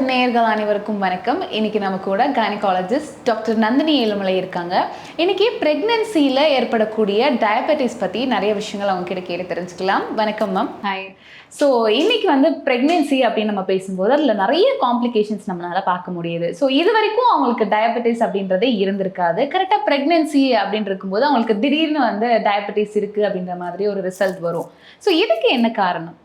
நேயர்கள் அனைவருக்கும் வணக்கம். இன்னைக்கு நம்ம கூட கைனகாலஜிஸ்ட் டாக்டர் நந்தினி ஏழுமலை இருக்காங்க. இன்னைக்கு பிரெக்னன்சியில் ஏற்படக்கூடிய டயபெட்டிஸ் பற்றி நிறைய விஷயங்கள் அவங்க கிட்ட கேட்டு தெரிஞ்சுக்கலாம். வணக்கம் மேம். ஹாய். ஸோ இன்னைக்கு பிரெக்னன்சி அப்படின்னு நம்ம பேசும்போது அதில் நிறைய காம்ப்ளிகேஷன்ஸ் நம்மளால பார்க்க முடியுது. ஸோ இது வரைக்கும் அவங்களுக்கு டயபெட்டிஸ் அப்படின்றதே இருந்திருக்காது. கரெக்டாக பிரெக்னன்சி அப்படின்னு இருக்கும்போது அவங்களுக்கு திடீர்னு டயபெட்டிஸ் இருக்குது அப்படின்ற மாதிரி ஒரு ரிசல்ட் வரும். ஸோ இதுக்கு என்ன காரணம்?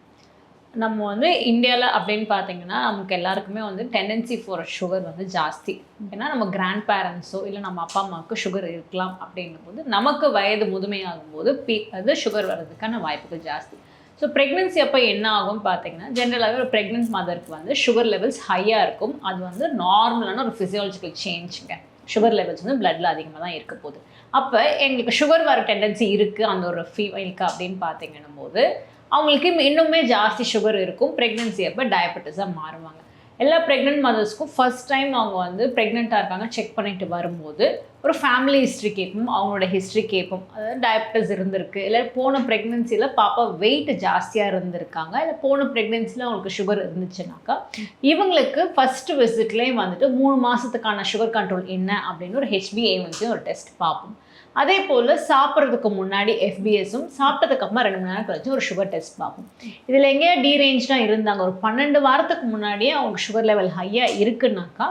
நம்ம இந்தியாவில் அப்படின்னு பார்த்தீங்கன்னா நமக்கு எல்லாருக்குமே டெண்டன்சி ஃபார் சுகர் ஜாஸ்தி. ஏன்னா நம்ம கிராண்ட் பேரண்ட்ஸோ இல்லை நம்ம அப்பா அம்மாவுக்கு சுகர் இருக்கலாம் அப்படின்னும் போது நமக்கு வயது முதுமையாகும் போது சுகர் வர்றதுக்கான வாய்ப்புகள் ஜாஸ்தி. ஸோ ப்ரெக்னென்சி அப்போ என்ன ஆகும்னு பார்த்தீங்கன்னா ஜென்ரலாகவே ஒரு ப்ரெக்னென்ட் மதருக்கு சுகர் லெவல்ஸ் ஹையாக இருக்கும். அது நார்மலான ஒரு ஃபிசியாலஜிக்கல் சேஞ்சுங்க. சுகர் லெவல்ஸ் பிளட்டில் அதிகமாக தான் இருக்க போகுது. அப்போ எங்களுக்கு சுகர் வர டெண்டன்சி இருக்குது அந்த ஒரு ஃபீவருக்கு அப்படின்னு பார்த்தீங்கன்னும் போது அவங்களுக்கு இன்னுமே ஜாஸ்தி சுகர் இருக்கும். ப்ரெக்னென்சி அப்போ டயபெட்டிஸாக மாறுவாங்க. எல்லா ப்ரெக்னென்ட் மதர்ஸ்க்கும் ஃபர்ஸ்ட் டைம் அவங்க ப்ரெக்னெண்ட்டாக இருக்காங்க செக் பண்ணிட்டு வரும்போது ஒரு ஃபேமிலி ஹிஸ்ட்ரி கேட்போம், அவங்களோட ஹிஸ்ட்ரி கேட்போம். அதாவது டயபெட்டிஸ் இருந்திருக்கு, இல்லை போன ப்ரெக்னென்சியில் பாப்பா வெயிட் ஜாஸ்தியாக இருந்திருக்காங்க, இல்லை போன ப்ரெக்னென்சியில் அவங்களுக்கு சுகர் இருந்துச்சுனாக்கா இவங்களுக்கு ஃபஸ்ட்டு விசிட்லேயே 3 மாதத்துக்கான சுகர் கண்ட்ரோல் என்ன அப்படின்னு ஒரு HbA1c ஒரு டெஸ்ட் பார்ப்போம். அதே போல் சாப்பிட்றதுக்கு முன்னாடி FBSம், சாப்பிட்டதுக்கு அப்புறமா 2 மணி நேரம் கழிச்சு ஒரு சுகர் டெஸ்ட் பார்ப்போம். இதில் எங்கேயா டீரேஞ்சாக இருந்தாங்க, ஒரு 12 வாரத்துக்கு முன்னாடியே அவங்களுக்கு சுகர் லெவல் ஹையாக இருக்குன்னாக்கா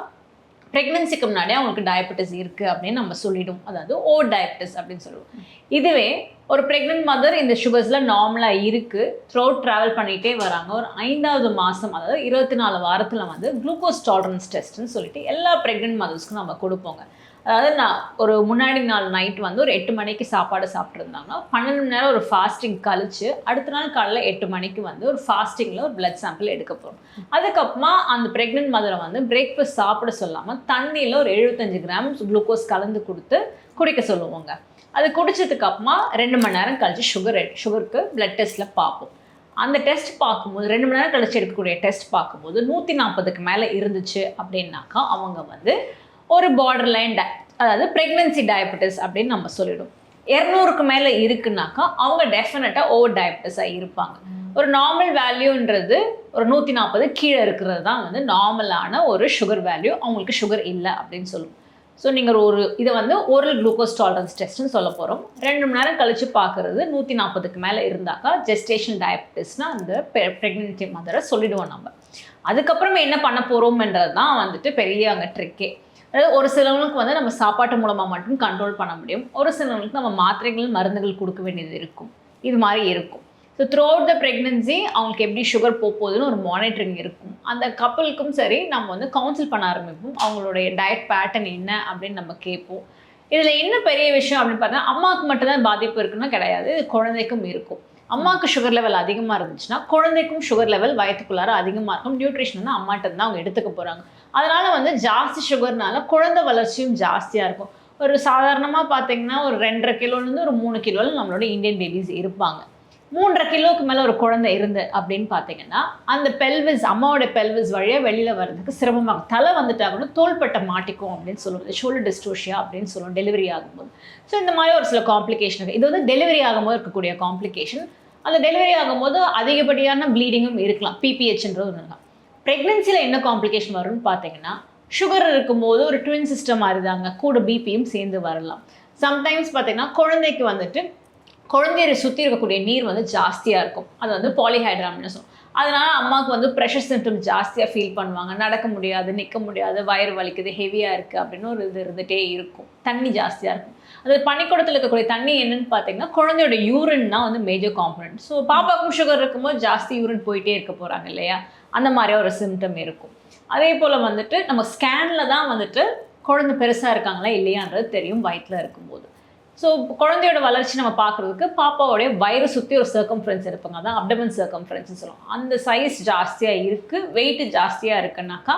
ப்ரெக்னன்சிக்கு முன்னாடியே அவங்களுக்கு டயபெட்டிஸ் இருக்குது அப்படின்னு நம்ம சொல்லிவிடும். அதாவது டயபெட்டிஸ் அப்படின்னு சொல்லுவோம். இதுவே ஒரு ப்ரெக்னென்ட் மதர் இந்த சுகர்ஸில் நார்மலாக இருக்குது, த்ரோட் ட்ராவல் பண்ணிகிட்டே வராங்க, ஒரு 5வது மாதம் அதாவது 24 வாரத்தில் குளுக்கோஸ் டாலரன்ஸ் டெஸ்ட்டுன்னு சொல்லிட்டு எல்லா ப்ரெக்னென்ட் மதர்ஸ்க்கும் நம்ம கொடுப்போங்க. அதாவது நான் ஒரு முன்னாடி நாள் நைட் ஒரு 8 மணிக்கு சாப்பாடு சாப்பிட்ருந்தாங்கன்னா 12 மணி நேரம் ஒரு ஃபாஸ்டிங் கழிச்சு அடுத்த நாள் காலையில் 8 மணிக்கு ஒரு ஃபாஸ்டிங்கில் ஒரு பிளட் சாம்பிள் எடுக்க போகிறோம். அதுக்கப்புறமா அந்த ப்ரெக்னென்ட் மதரை பிரேக்ஃபாஸ்ட் சாப்பிட சொல்லாமல் தண்ணியில் ஒரு 75 கிராம் குளுக்கோஸ் கலந்து கொடுத்து குடிக்க சொல்லுவோங்க. அது குடிச்சதுக்கு அப்புறமா 2 மணி நேரம் கழிச்சு சுகருக்கு பிளட் டெஸ்ட்டில் பார்ப்போம். அந்த டெஸ்ட் பார்க்கும்போது 2 மணி நேரம் கழிச்சு எடுக்கக்கூடிய டெஸ்ட் பார்க்கும்போது 140க்கு மேலே இருந்துச்சு அப்படின்னாக்கா அவங்க ஒரு பார்டர் லைன் அதாவது ப்ரெக்னென்சி டயபெட்டிஸ் அப்படின்னு நம்ம சொல்லிவிடும். 200க்கு மேலே இருக்குனாக்கா அவங்க டெஃபினட்டாக டயபெட்டிஸாக இருப்பாங்க. ஒரு நார்மல் வேல்யூன்றது ஒரு 140 கீழே இருக்கிறது தான் நார்மலான ஒரு சுகர் வேல்யூ. அவங்களுக்கு சுகர் இல்லை அப்படின்னு சொல்லுவோம். ஸோ நீங்கள் இதை ஓரல் குளுக்கோஸ் டாலரன்ஸ் டெஸ்ட்னு சொல்ல போகிறோம். 2 மணி நேரம் கழித்து பார்க்குறது 140க்கு மேலே இருந்தாக்கா ஜெஸ்டேஷன் டயபெட்டிஸ்னால் அந்த ப்ரெக்னென்சி மதரை சொல்லிவிடுவோம் நம்ம. அதுக்கப்புறமா என்ன பண்ண போகிறோம்ன்றது தான் பெரிய அங்கே ட்ரிக்கே. அதாவது ஒரு சிலவங்களுக்கு நம்ம சாப்பாட்டு மூலமாக மட்டும் கண்ட்ரோல் பண்ண முடியும், ஒரு சிலவங்களுக்கு நம்ம மாத்திரைகள் மருந்துகள் கொடுக்க வேண்டியது இருக்கும். இது மாதிரி இருக்கும். So through out the pregnancy அவங்களுக்கு எப்படி சுகர் போகுதுன்னு ஒரு மானிட்டரிங் இருக்கும். அந்த கப்பலுக்கும் சரி நம்ம கவுன்சில் பண்ண ஆரம்பிப்போம். அவங்களுடைய டயட் பேட்டர்ன் என்ன அப்படின்னு நம்ம கேட்போம். இதில் என்ன பெரிய விஷயம் அப்படின்னு பார்த்தா அம்மாவுக்கு மட்டும்தான் பாதிப்பு இருக்குன்னா கிடையாது, இது குழந்தைக்கும் இருக்கும். அம்மாவுக்கு சுகர் லெவல் அதிகமாக இருந்துச்சுன்னா குழந்தைக்கும் சுகர் லெவல் வயத்துக்குள்ளார அதிகமாக இருக்கும். நியூட்ரிஷன் அம்மாட்ட தான் அவங்க எடுத்துக்க போகிறாங்க. அதனால் ஜாஸ்தி சுகர்னால குழந்தை வளர்ச்சியும் ஜாஸ்தியாக இருக்கும். ஒரு சாதாரணமாக பார்த்தீங்கன்னா ஒரு 2.5 கிலோலேருந்து ஒரு 3 கிலோவில் நம்மளோட இந்தியன் பேபிஸ் இருப்பாங்க. 3.5 கிலோவுக்கு மேலே ஒரு குழந்தை அப்படின்னு பார்த்தீங்கன்னா அந்த பெல்விஸ், அம்மாவோட பெல்விஸ் வழியாக வெளியில் வர்றதுக்கு சிரமமாகும். தலை கூட தோள்பட்டை மாட்டிக்கும் அப்படின்னு சொல்லுவோம், ஷோல்டர் டிஸ்டோஷியா அப்படின்னு சொல்லுவோம் டெலிவரி ஆகும்போது. ஸோ இந்த மாதிரி ஒரு சில காம்ப்ளிகேஷன் இருக்குது. இது டெலிவரி ஆகும்போது இருக்கக்கூடிய காம்ப்ளிகேஷன். அந்த டெலிவரி ஆகும்போது அதிகப்படியான ப்ளீடிங்கும் இருக்கலாம், PPHன்றது ஒன்று தான். ப்ரெக்னென்சியில் என்ன காம்ப்ளிகேஷன் வரும்னு பார்த்தீங்கன்னா சுகர் இருக்கும்போது ஒரு ட்வின் சிஸ்டம் மாதிரி தாங்க, கூட பிபியும் சேர்ந்து வரலாம். சம்டைம்ஸ் பார்த்தீங்கன்னா குழந்தைக்கு குழந்தைய சுற்றி இருக்கக்கூடிய நீர் ஜாஸ்தியாக இருக்கும். அது பாலிஹைட்ராம்னு சொல்லுவோம். அதனால் அம்மாவுக்கு ப்ரெஷர் சிம்டம் ஜாஸ்தியாக ஃபீல் பண்ணுவாங்க. நடக்க முடியாது, நிற்க முடியாது, வயிறு வலிக்குது, ஹெவியாக இருக்குது அப்படின்னு ஒரு இது இருந்துகிட்டே இருக்கும். தண்ணி ஜாஸ்தியாக இருக்கும். அது பனிக்கூடத்தில் இருக்கக்கூடிய தண்ணி என்னன்னு பார்த்தீங்கன்னா குழந்தையோட யூரின் தான் மேஜர் காம்பனன்ட். ஸோ பாப்பாவுக்கும் சுகர் இருக்கும்போது ஜாஸ்தி யூரின் போயிட்டே இருக்க போகிறாங்க இல்லையா, அந்த மாதிரியாக ஒரு சிம்டம் இருக்கும். அதே போல் நம்ம ஸ்கேனில் தான் குழந்தை பெருசாக இருக்காங்களா இல்லையான்றது தெரியும் வயிற்றில் இருக்கும்போது. ஸோ குழந்தையோட வளர்ச்சி நம்ம பார்க்குறதுக்கு பாப்பாவோடைய வயிறு சுற்றி ஒரு சர்க்கம்ஃபரன்ஸ் இருப்பாங்க, அதான் அப்டமன் சர்க்கம்ஃபரன்ஸ்னு சொல்லுவோம். அந்த சைஸ் ஜாஸ்தியாக இருக்குது, வெயிட் ஜாஸ்தியாக இருக்குன்னாக்கா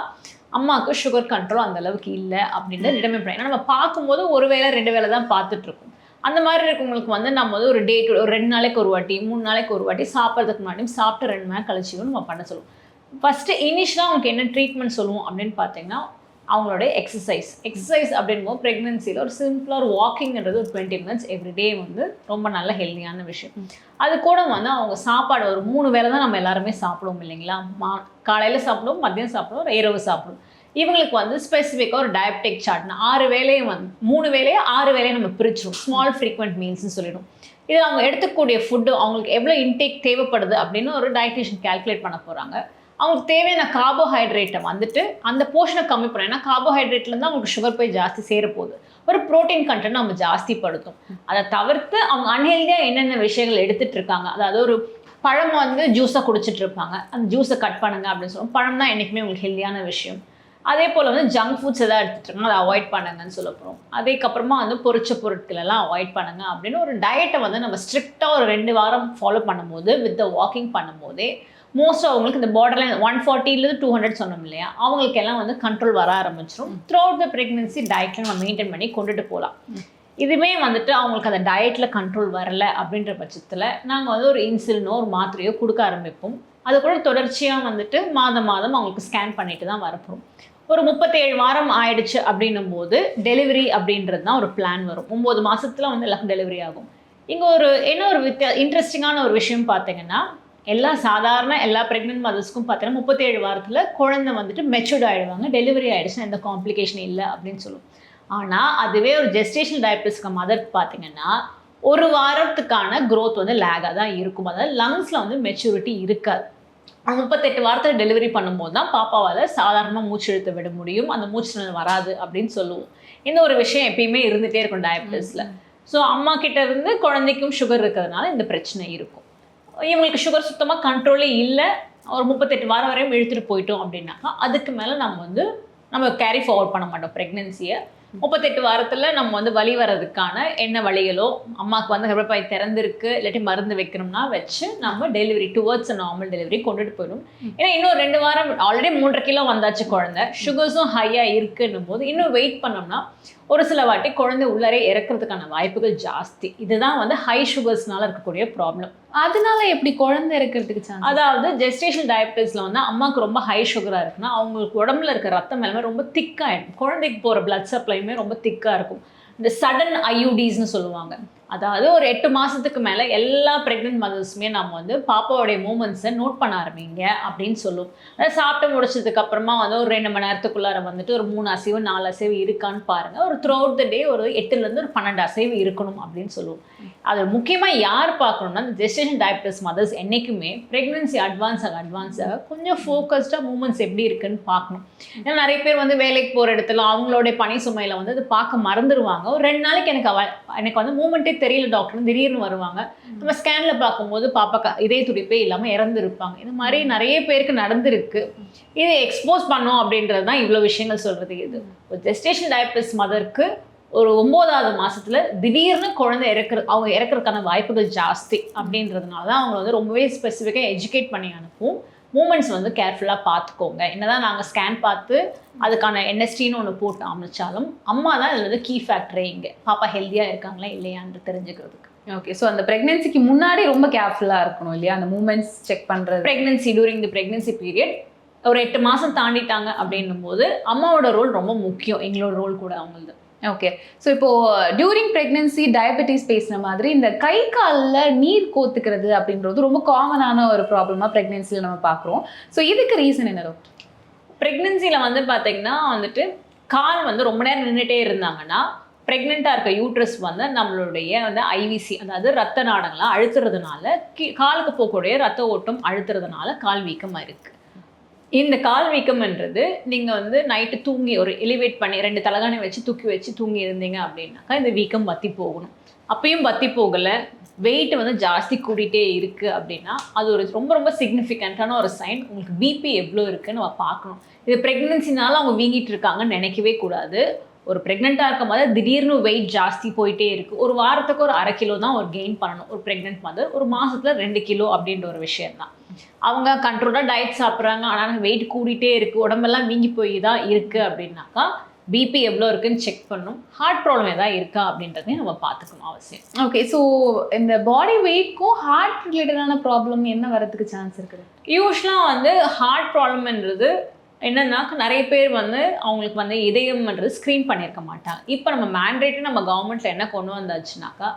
அம்மாவுக்கு சுகர் கண்ட்ரோல் அந்த அளவுக்கு இல்லை அப்படின்னு டிட்டர்மைன் பண்ணி. ஏன்னா நம்ம பார்க்கும்போது ஒரு வேளை 2 வேளை தான் பார்த்துட்ருக்கோம். அந்த மாதிரி இருக்கவங்களுக்கு நம்ம ஒரு ஒரு 2 நாளைக்கு ஒரு வாட்டி 3 நாளைக்கு ஒரு வாட்டி சாப்பிட்றதுக்கு முன்னாடியும் சாப்பிட்டு 2 மணி நேரம் கழிச்சியும் நம்ம பண்ண சொல்லுவோம். ஃபஸ்ட்டு இனிஷியலாக அவங்களுக்கு என்ன ட்ரீட்மெண்ட் சொல்லுவோம் அப்படின்னு பார்த்தீங்கன்னா அவங்களோட எக்ஸசைஸ் அப்படின்போது ப்ரெக்னென்சியில் ஒரு சிம்பிளாக ஒரு வாக்கிங்ன்றது ஒரு 20 minutes எவ்ரிடே வந்து ரொம்ப நல்ல ஹெல்த்தியான விஷயம். அது கூட வந்து அவங்க சாப்பாடு ஒரு 3 வேளை தான் நம்ம எல்லாருமே சாப்பிடுவோம் இல்லைங்களா? காலையில் சாப்பிடுவோம், மதியம் சாப்பிடுவோம், இரவு சாப்பிடுவோம். இவங்களுக்கு வந்து ஸ்பெசிஃபிக்காக ஒரு டயபெட்டிக் சார்ட்னா 6 வேளையும் வந்து 3 வேளையை 6 வேளையை நம்ம பிரிச்சிடும். ஸ்மால் ஃப்ரீக்வெண்ட் மீல்ஸ்னு சொல்லிடும். இது அவங்க எடுத்துக்கூடிய ஃபுட்டு அவங்களுக்கு எவ்வளோ இன்டேக் தேவைப்படுது அப்படின்னு ஒரு டயட்டிஷியன் கால்குலேட் பண்ண போகிறாங்க. அவங்களுக்கு தேவையான கார்போஹைட்ரேட்டை வந்துட்டு அந்த போர்ஷனை கம்மி பண்ணணும். ஏன்னா கார்போஹைட்ரேட்லேருந்து அவங்களுக்கு சுகர் போய் ஜாஸ்தி சேரப்போகுது. ஒரு ப்ரோட்டீன் கண்டென்ட் நம்ம ஜாஸ்தி படுத்தும். அதை தவிர்த்து அவங்க அன்ஹெல்தியாக என்னென்ன விஷயங்கள் எடுத்துகிட்டு இருக்காங்க, அதாவது ஒரு பழம் வந்து ஜூஸாக குடிச்சிட்டு இருப்பாங்க, அந்த ஜூஸை கட் பண்ணுங்க அப்படின்னு சொல்லுவோம். பழம் தான் என்றைக்குமே உங்களுக்கு ஹெல்தியான விஷயம். அதே போல் வந்து ஜங்க் ஃபுட்ஸ் எதாவது எடுத்துகிட்டு இருக்காங்க, அதை அவாய்ட் பண்ணுங்கன்னு சொல்ல போகிறோம். அதுக்கப்புறமா வந்து பொரிச்ச பொருட்கள் எல்லாம் அவாய்ட் பண்ணுங்க அப்படின்னு ஒரு டயட்டை வந்து நம்ம ஸ்ட்ரிக்டாக ஒரு 2 வாரம் ஃபாலோ பண்ணும்போது வித் த வாக்கிங் பண்ணும்போதே மோஸ்ட் அவங்களுக்கு இந்த பார்டர்லைன் 140 to 200 சொன்னோம் இல்லையா, அவங்களுக்கு எல்லாம் வந்து கண்ட்ரோல் வர ஆரம்பிச்சிடும். த்ரூ அவுட் த ப்ரெக்னென்சி டயட்டில் நம்ம மெயின்டைன் பண்ணி கொண்டுட்டு போகலாம். இதுவே வந்துட்டு அவங்களுக்கு அந்த டயட்டில் கண்ட்ரோல் வரலை அப்படின்ற பட்சத்தில் நாங்கள் வந்து ஒரு இன்சுலினோ ஒரு மாத்திரையோ கொடுக்க ஆரம்பிப்போம். அது கூட தொடர்ச்சியாக வந்துட்டு மாதம் அவங்களுக்கு ஸ்கேன் பண்ணிட்டு தான் வரப்போம். ஒரு 37 வாரம் ஆயிடுச்சு அப்படின்னும் போது டெலிவரி அப்படின்றது தான் ஒரு பிளான் வரும். 9 மாதத்தில் வந்து எல்லாருக்கும் டெலிவரி ஆகும். இங்கே என்ன ஒரு இன்ட்ரெஸ்டிங்கான ஒரு விஷயம் பார்த்தீங்கன்னா, எல்லா ப்ரெக்னென்ட் மதர்ஸ்க்கும் பார்த்தீங்கன்னா 37 வாரத்தில் குழந்தை வந்துட்டு மெச்சூர்ட் ஆகிடுவாங்க. டெலிவரி ஆகிடுச்சுன்னா எந்த காம்ப்ளிகேஷன் இல்லை அப்படின்னு சொல்லுவோம். ஆனால் அதுவே ஒரு ஜெஸ்டேஷனல் டயபெட்டிஸ்க்கு மதருக்கு பார்த்தீங்கன்னா 1 வாரத்துக்கான க்ரோத் வந்து லேகாக தான் இருக்கும். அதாவது லங்ஸில் வந்து மெச்சூரிட்டி இருக்காது. 38 வாரத்தில் டெலிவரி பண்ணும்போது தான் பாப்பாவால் சாதாரணமாக மூச்சு இழுத்து விட முடியும், அந்த மூச்சு வராது அப்படின்னு சொல்லுவோம். இந்த ஒரு விஷயம் எப்பயுமே இருந்துகிட்டே இருக்கும் டயபெட்டிஸில். ஸோ அம்மா கிட்ட இருந்து குழந்தைக்கும் சுகர் இருக்கிறதுனால இந்த பிரச்சனை இருக்கும். இவங்களுக்கு சுகர் சுத்தமாக கண்ட்ரோலே இல்லை, ஒரு 38 வாரம் வரையும் இழுத்துட்டு போயிட்டோம் அப்படின்னாக்கா அதுக்கு மேலே நம்ம கேரி ஃபார்வர்ட் பண்ண மாட்டோம் ப்ரெக்னென்சியை. 38 வாரத்தில் நம்ம வந்து வலி வர்றதுக்கான என்ன வழிகளோ, அம்மாவுக்கு வந்து கர்ப்பப்பை திறந்திருக்கு இல்லாட்டி மருந்து வைக்கணும்னா வச்சு நம்ம டெலிவரி டுவர்ட்ஸ் நார்மல் டெலிவரி கொண்டுட்டு போயிடும். ஏன்னா இன்னும் 2 வாரம் ஆல்ரெடி 3.5 கிலோ வந்தாச்சு குழந்தை, சுகர்ஸும் ஹையாக இருக்குன்னும் போது இன்னும் வெயிட் பண்ணோம்னா ஒரு சில வாட்டி குழந்தை உள்ளரே இறக்கிறதுக்கான வாய்ப்புகள் ஜாஸ்தி. இதுதான் வந்து ஹை சுகர்ஸ்னால இருக்கக்கூடிய ப்ராப்ளம். அதனால எப்படி குழந்தை இருக்கிறதுக்கு சான்ஸ்? அதாவது ஜெஸ்டேஷன் டயபெட்டிஸில் வந்து அம்மாவுக்கு ரொம்ப ஹை சுகராக இருக்குன்னா அவங்களுக்கு உடம்புல இருக்க ரத்தம் எல்லாமே ரொம்ப திக்காகிடும். குழந்தைக்கு போகிற பிளட் சப்ளையுமே ரொம்ப திக்காக இருக்கும். இந்த சடன் ஐயூடிஸ்னு சொல்லுவாங்க. அதாவது ஒரு 8 மாதத்துக்கு மேலே எல்லா ப்ரெக்னென்ட் மதர்ஸுமே நம்ம வந்து பாப்பாவோடைய மூமெண்ட்ஸை நோட் பண்ண ஆரம்பிங்க அப்படின்னு சொல்லுவோம். அதாவது சாப்பிட்டு முடிச்சதுக்கு அப்புறமா வந்து ஒரு 2 மணி நேரத்துக்குள்ளார வந்துட்டு ஒரு 3 அசைவு 4 அசைவு இருக்கான்னு பாருங்கள். ஒரு த்ரூ அவுட் த டே ஒரு 8லேருந்து ஒரு 12 அசைவு இருக்கணும் அப்படின்னு சொல்லுவோம். அது முக்கியமாக யார் பார்க்கணும்னா இந்த ஜெஸ்டேஷன் டயபெட்டிஸ் மதர்ஸ் என்றைக்குமே ப்ரெக்னென்சி அட்வான்ஸாக கொஞ்சம் ஃபோக்கஸ்டாக மூமெண்ட்ஸ் எப்படி இருக்குன்னு பார்க்கணும். ஏன்னா நிறைய பேர் வந்து வேலைக்கு போகிற இடத்துல அவங்களுடைய பணி சுமையில் வந்து அது பார்க்க மறந்துடுவாங்க. ஒரு 2 நாளைக்கு எனக்கு வந்து மூமெண்ட்டே தெரியல டாக்டர் திடீர்னு வருவாங்க. நம்ம ஸ்கேனில் பார்க்கும்போது பாப்பா இதய துடிப்பே இல்லாமல் இறந்துருப்பாங்க. இது மாதிரி நிறைய பேருக்கு நடந்திருக்கு. இதை எக்ஸ்போஸ் பண்ணோம் அப்படின்றது தான் இவ்வளோ விஷயங்கள் சொல்கிறது. இது ஒரு ஜெஸ்டேஷன் டயபெட்டிஸ் மதருக்கு ஒரு 9வது மாதத்தில் திடீர்னு குழந்தை அவங்க இறக்குறதுக்கான வாய்ப்புகள் ஜாஸ்தி. அப்படின்றதுனால தான் அவங்க வந்து ரொம்பவே ஸ்பெசிஃபிக்காக எஜுகேட் பண்ணி அனுப்புவோம். மூமெண்ட்ஸ் வந்து கேர்ஃபுல்லாக பார்த்துக்கோங்க. என்னதான் நாங்கள் ஸ்கேன் பார்த்து அதுக்கான என்எஸ்டின்னு ஒன்று போட்டு அமைச்சாலும் அம்மா தான் இதில் வந்து கீ ஃபேக்டரே. இங்கே பாப்பா ஹெல்த்தியாக இருக்காங்களா இல்லையான்னு தெரிஞ்சுக்கிறதுக்கு. ஓகே, ஸோ அந்த ப்ரெக்னென்சிக்கு முன்னாடி ரொம்ப கேர்ஃபுல்லாக இருக்கணும் இல்லையா, அந்த மூமெண்ட்ஸ் செக் பண்ணுறது. டூரிங் தி ப்ரெக்னென்சி பீரியட் ஒரு 8 மாதம் தாண்டிட்டாங்க அப்படின்னும் போது அம்மாவோட ரோல் ரொம்ப முக்கியம். எங்களோட ரோல் கூட அவங்களது. ஓகே, ஸோ இப்போது டியூரிங் ப்ரெக்னென்சி டயபெட்டிஸ் பேசின மாதிரி இந்த கை காலில் நீர் கோத்துக்கிறது அப்படின்றது ரொம்ப காமனான ஒரு ப்ராப்ளமாக ப்ரெக்னென்சியில் நம்ம பார்க்குறோம். ஸோ இதுக்கு ரீசன் என்ன டாக்டர்? ப்ரெக்னென்சியில் வந்து பார்த்திங்கன்னா வந்துட்டு கால் வந்து ரொம்ப நேரம் நின்றுட்டே இருந்தாங்கன்னா ப்ரெக்னெண்ட்டாக இருக்க யூட்ரஸ் வந்து நம்மளுடைய வந்து ஐவிசி அதாவது ரத்த நாடங்கள்லாம் அழுத்துறதுனால காலுக்கு போகக்கூடிய ரத்த ஓட்டம் அழுத்துறதுனால கால் வீக்கமாக இருக்குது. இந்த கால் வீக்கம்ன்றது நீங்கள் வந்து நைட்டு தூங்கி ஒரு எலிவேட் பண்ணி 2 தலகாணி வச்சு தூங்கி இருந்தீங்க அப்படின்னாக்கா இந்த வீக்கம் வற்றி போகணும். அப்பயும் வற்றி போகலை, வெயிட் வந்து ஜாஸ்தி கூட்டிகிட்டே இருக்குது அப்படின்னா அது ஒரு ரொம்ப சிக்னிஃபிகண்ட்டான ஒரு சைன். உங்களுக்கு பிபி எவ்வளோ இருக்குன்னு நம்ம பார்க்கணும். இது ப்ரெக்னென்சினால அவங்க வீங்கிட்டு இருக்காங்கன்னு நினைக்கவே கூடாது. ஒரு ப்ரெக்னெண்ட்டாக இருக்கும் போது திடீர்னு வெயிட் ஜாஸ்தி போயிட்டே இருக்குது. ஒரு வாரத்துக்கு ஒரு 1/2 கிலோ தான் ஒரு கெயின் பண்ணணும் ஒரு ப்ரெக்னென்ட் மதர். ஒரு மாதத்தில் 2 கிலோ அப்படின்ற ஒரு விஷயம் தான். அவங்க கண்ட்ரோலாக டயட் சாப்பிட்றாங்க, ஆனால் வெயிட் கூடிட்டே இருக்குது, உடம்பெல்லாம் வீங்கி போய் தான் இருக்குது அப்படின்னாக்கா பிபி எவ்வளோ இருக்குன்னு செக் பண்ணணும். ஹார்ட் ப்ராப்ளம் எதாவது இருக்கா அப்படின்றதையும் நம்ம பார்த்துக்கணும் அவசியம். ஓகே, ஸோ இந்த பாடி வெயிட்க்கும் ஹார்ட் ரிலேட்டடான ப்ராப்ளம் என்ன வரதுக்கு சான்ஸ் இருக்குது? யூஸ்வலாக வந்து ஹார்ட் ப்ராப்ளம்ன்றது என்னன்னா நிறைய பேர் வந்து அவங்களுக்கு வந்து இதயம்ன்றது ஸ்க்ரீன் பண்ணியிருக்க மாட்டாங்க. இப்போ நம்ம மேண்டேட்டரி நம்ம கவர்மெண்ட்டில் என்ன கொண்டு வந்தாச்சுனாக்கா,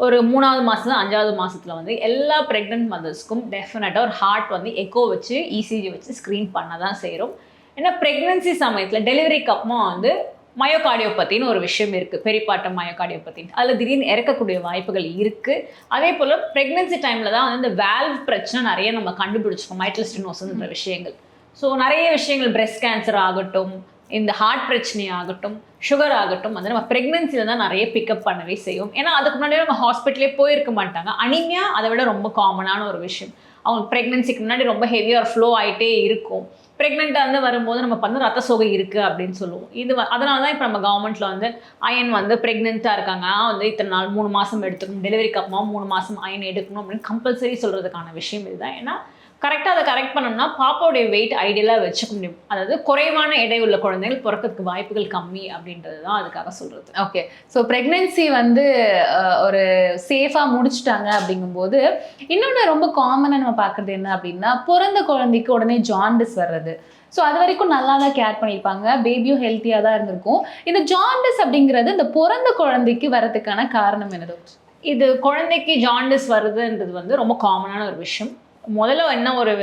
ஒரு 3வது மாதம் 5வது மாதத்தில் வந்து எல்லா ப்ரெக்னென்ட் மதர்ஸ்க்கும் டெஃபினட்டாக ஒரு ஹார்ட் வந்து எக்கோ வச்சு இசிஜி வச்சு ஸ்க்ரீன் பண்ண தான் செய்கிறோம். ஏன்னா ப்ரெக்னென்சி சமயத்தில் டெலிவரிக்கு அப்புறமா வந்து மயோகார்டியோபத்தின்னு ஒரு விஷயம் இருக்குது, பெரிபார்ட்டம் மயோகார்டியோபத்தின்னு. அதில் திடீர்னு இறக்கக்கூடிய வாய்ப்புகள் இருக்குது. அதே போல் ப்ரெக்னென்சி டைமில் தான் வந்து இந்த வேல்வ் பிரச்சனை நிறைய நம்ம கண்டுபிடிச்சிருக்கோம், மைட்ரல் ஸ்டெனோசிஸ்ன்ற விஷயங்கள். ஸோ நிறைய விஷயங்கள் பிரெஸ்ட் கேன்சர் ஆகட்டும், இந்த ஹார்ட் பிரச்சனை ஆகட்டும், சுகர் ஆகட்டும் வந்து நம்ம ப்ரெக்னென்சியில் தான் நிறைய பிக்கப் பண்ணவே செய்யும். ஏன்னா அதுக்கு முன்னாடியே நம்ம ஹாஸ்பிட்டலே போயிருக்க மாட்டாங்க. அனிமியா அதை விட ரொம்ப காமனான ஒரு விஷயம். அவங்க ப்ரெக்னென்சிக்கு முன்னாடி ரொம்ப ஹெவியாக ஃப்ளோ ஆகிட்டே இருக்கும். ப்ரெக்னெண்ட்டாக வந்து வரும்போது நம்ம வந்து ரத்த சோகை இருக்குது அப்படின்னு சொல்லுவோம். அதனால தான் இப்போ நம்ம கவர்மெண்ட்டில் வந்து அயன் வந்து ப்ரெக்னெண்ட்டாக இருக்காங்கன்னா வந்து இத்தனை நாள் 3 மாதம் எடுத்துக்கணும், டெலிவரிக்கு அப்புறமா 3 மாதம் அயன் எடுக்கணும் அப்படின்னு கம்பல்சரி சொல்கிறதுக்கான விஷயம் இதுதான். ஏன்னா கரெக்டாக அதை கரெக்ட் பண்ணோம்னா பாப்பாவுடைய வெயிட் ஐடியலாக வச்சுக்க முடியும். அதாவது குறைவான எடை உள்ள குழந்தைகள் பிறக்கிறதுக்கு வாய்ப்புகள் கம்மி அப்படின்றது தான் அதுக்காக சொல்கிறது. ஓகே, ஸோ ப்ரெக்னென்சி வந்து ஒரு சேஃபாக முடிச்சுட்டாங்க அப்படிங்கும்போது இன்னொன்று ரொம்ப காமனாக நம்ம பார்க்குறது என்ன அப்படின்னா, பிறந்த குழந்தைக்கு உடனே ஜாண்டிஸ் வர்றது. ஸோ அது வரைக்கும் நல்லா தான் கேர் பண்ணியிருப்பாங்க, பேபியும் ஹெல்த்தியாக தான் இருந்திருக்கும். இந்த ஜாண்டிஸ் அப்படிங்கிறது இந்த பிறந்த குழந்தைக்கு வர்றதுக்கான காரணம் என்ன டாக்டர்? இது குழந்தைக்கு ஜாண்டிஸ் வருதுன்றது வந்து ரொம்ப காமனான ஒரு விஷயம். முதல்ல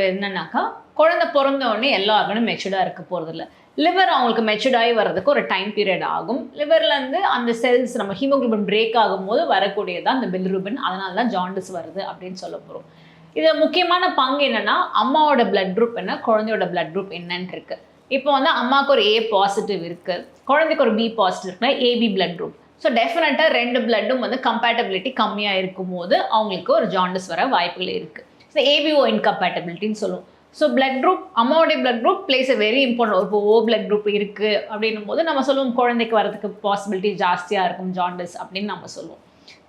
என்னன்னாக்கா, குழந்தை பிறந்த உடனே எல்லா ஆர்கனும் மெச்சூர்டாக இருக்க போகிறதில்ல. லிவர் அவங்களுக்கு மெச்சூர்ட் ஆகி வர்றதுக்கு ஒரு டைம் பீரியட் ஆகும். லிவர்லேருந்து அந்த செல்ஸ் நம்ம ஹீமோகுளோபின் பிரேக் ஆகும்போது வரக்கூடியதான் இந்த பிலிருபின். அதனால தான் ஜாண்டிஸ் வருது அப்படின்னு சொல்ல போகிறோம். இதில் முக்கியமான பங்கு என்னென்னா, அம்மாவோட பிளட் குரூப் என்ன, குழந்தையோட பிளட் குரூப் என்னன்னு இருக்குது. இப்போ வந்து அம்மாவுக்கு ஒரு A பாசிட்டிவ் இருக்குது, குழந்தைக்கு ஒரு B பாசிட்டிவ் இருக்குன்னா AB பிளட் குரூப். ஸோ டெஃபினட்டாக 2 பிளட்டும் வந்து கம்பேட்டபிலிட்டி கம்மியாக இருக்கும் போது அவங்களுக்கு ஒரு ஜாண்டிஸ் வர வாய்ப்புகள் இருக்குது. ஸோ ABO இன்கம்பேட்டபிலிட்டின்னு சொல்லுவோம். ஸோ பிளட் குரூப், அம்மாவோடைய blood group place a very important. இப்போ O பிளட் குரூப் இருக்குது அப்படின்னும் போது நம்ம சொல்லுவோம் குழந்தைக்கு வரதுக்கு பாசிபிலிட்டி ஜாஸ்தியாக இருக்கும் ஜாண்டிஸ் அப்படின்னு நம்ம சொல்லுவோம்.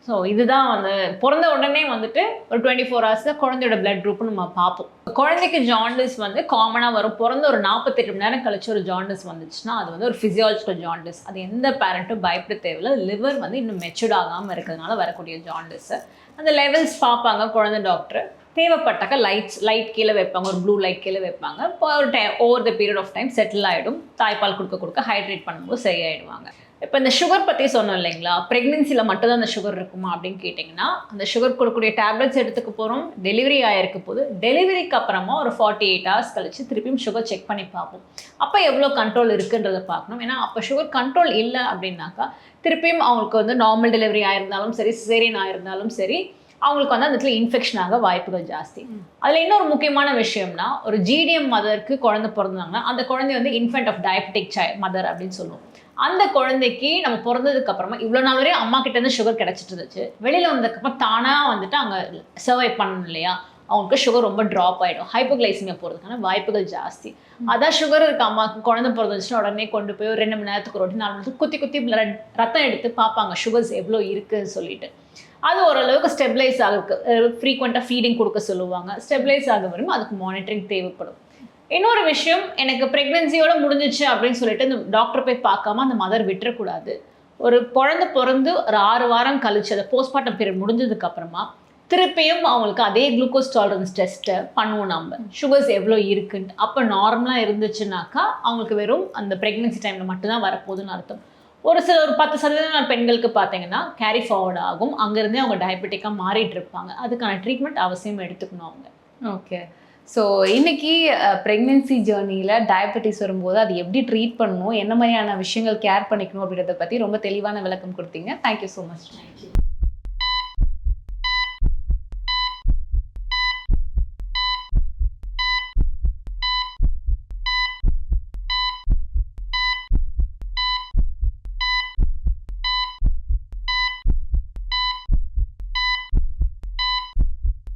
ஸோ இதுதான் வந்து பிறந்த உடனே வந்துட்டு ஒரு 24 ஹவர்ஸில் குழந்தையோட பிளட் குரூப்னு நம்ம பார்ப்போம். குழந்தைக்கு ஜாண்டிஸ் வந்து காமனாக வரும். பிறந்த ஒரு 48 மணி நேரம் கழிச்சு ஒரு ஜாண்டிஸ் வந்துச்சுன்னா அது வந்து ஒரு ஃபிசியாலஜிக்கல் ஜாண்டிஸ். அது எந்த பேரண்ட்டும் பயப்பட தேவையில்லை. லிவர் வந்து இன்னும் மெச்சூர்ட் ஆகாமல் இருக்கிறதுனால வரக்கூடிய ஜாண்டிஸ். அந்த லெவல்ஸ் பார்ப்பாங்க குழந்தை டாக்டர். தேவைப்பட்டாக்க லைட் கீழே வைப்பாங்க, ஒரு ப்ளூ லைட் கீழே வைப்பாங்க. இப்போ ஒரு over the period of time settle ஆகிடும். தாய்ப்பால் கொடுக்க ஹைட்ரேட் பண்ணும்போது சரியாயிடுவாங்க. இப்போ இந்த சுகர் பற்றி சொன்னோம் இல்லைங்களா, ப்ரெக்னென்சியில் மட்டும்தான் அந்த சுகர் இருக்குமா அப்படின்னு கேட்டிங்கன்னா, அந்த சுகர் கொடுக்கக்கூடிய டேப்லெட்ஸ் எடுத்துக்க போகிறோம். டெலிவரி ஆகிருக்க போது டெலிவரிக்கு அப்புறமா ஒரு 48 ஹவர்ஸ் கழிச்சு திருப்பியும் சுகர் செக் பண்ணி பார்ப்போம். அப்போ எவ்வளோ கண்ட்ரோல் இருக்குன்றதை பார்க்கணும். ஏன்னா அப்போ சுகர் கண்ட்ரோல் இல்லை அப்படின்னாக்கா திருப்பியும் அவங்களுக்கு வந்து நார்மல் டெலிவரி ஆயிருந்தாலும் சரி, சிசேரியன் ஆயிருந்தாலும் சரி, அவங்களுக்கு வந்து அந்த இடத்துல இன்ஃபெக்ஷன் ஆக வாய்ப்புகள் ஜாஸ்தி. அதில் இன்னொரு முக்கியமான விஷயம்னா, ஒரு GDM மதருக்கு குழந்தை பிறந்தாங்கன்னா அந்த குழந்தை வந்து இன்ஃபென்ட் ஆஃப் டயபெட்டிக் மதர் அப்படின்னு சொல்லுவோம். அந்த குழந்தைக்கு நம்ம பிறந்ததுக்கு அப்புறமா இவ்வளோ நாள் வரையும் அம்மா கிட்ட இருந்து சுகர் கிடைச்சிட்டு இருந்துச்சு. வெளியில் வந்ததுக்கப்புறம் தானாக வந்துட்டு அங்கே சர்வை பண்ணணும் இல்லையா, அவங்களுக்கு சுகர் ரொம்ப ட்ராப் ஆகிடும். ஹைப்போகிளைசிமியா போகிறதுக்கான வாய்ப்புகள் ஜாஸ்தி. அதான் சுகர் இருக்க அம்மாவுக்கு குழந்தை பிறந்துச்சுன்னா உடனே கொண்டு போய் ஒரு 2 மணி நேரத்துக்கு ஒரு 4 மணி நேரத்துக்கு குத்தி ரத்தம் எடுத்து பார்ப்பாங்க சுகர்ஸ் எவ்வளோ இருக்குதுன்னு சொல்லிட்டு. அது ஓரளவுக்கு ஸ்டெபிளைஸ் ஆகுது. ஃப்ரீக்வெண்ட்டாக ஃபீடிங் கொடுக்க சொல்லுவாங்க. ஸ்டெபிளைஸ் ஆக வரும், அதுக்கு மானிட்டரிங் தேவைப்படும். இன்னொரு விஷயம், எனக்கு ப்ரெக்னென்சியோட முடிஞ்சிச்சு அப்படின்னு சொல்லிட்டு இந்த டாக்டர் போய் பார்க்காம அந்த மதர் விட்டுறக்கூடாது. ஒரு குழந்தை பிறந்து ஒரு 6 வாரம் கழிச்சு அந்த போஸ்ட்மார்ட்டம் பீரியட் முடிஞ்சதுக்கு அப்புறமா திருப்பியும் அவங்களுக்கு அதே குளுக்கோஸ் டாலரன்ஸ் டெஸ்ட்டை பண்ணுவோம் நம்ம, சுகர்ஸ் எவ்வளோ இருக்குன்ட்டு. அப்போ நார்மலாக இருந்துச்சுனாக்கா அவங்களுக்கு வெறும் அந்த ப்ரெக்னென்சி டைமில் மட்டும்தான் வரப்போகுதுன்னு அர்த்தம். ஒரு 10% பெண்களுக்கு பார்த்தீங்கன்னா கேரி ஃபார்வர்ட் ஆகும். அங்கேருந்தே அவங்க டயபெட்டிக்காக மாறிட்டு இருப்பாங்க. அதுக்கான ட்ரீட்மெண்ட் அவசியம் எடுத்துக்கணும் அவங்க. ஓகே, ஸோ இன்னைக்கு ப்ரெக்னென்சி ஜேர்னியில் டயபெட்டிஸ் வரும்போது அது எப்படி ட்ரீட் பண்ணணும், என்ன மாதிரியான விஷயங்கள் கேர் பண்ணிக்கணும் அப்படின்றத பற்றி ரொம்ப தெளிவான விளக்கம் கொடுத்தீங்க. Thank you so much.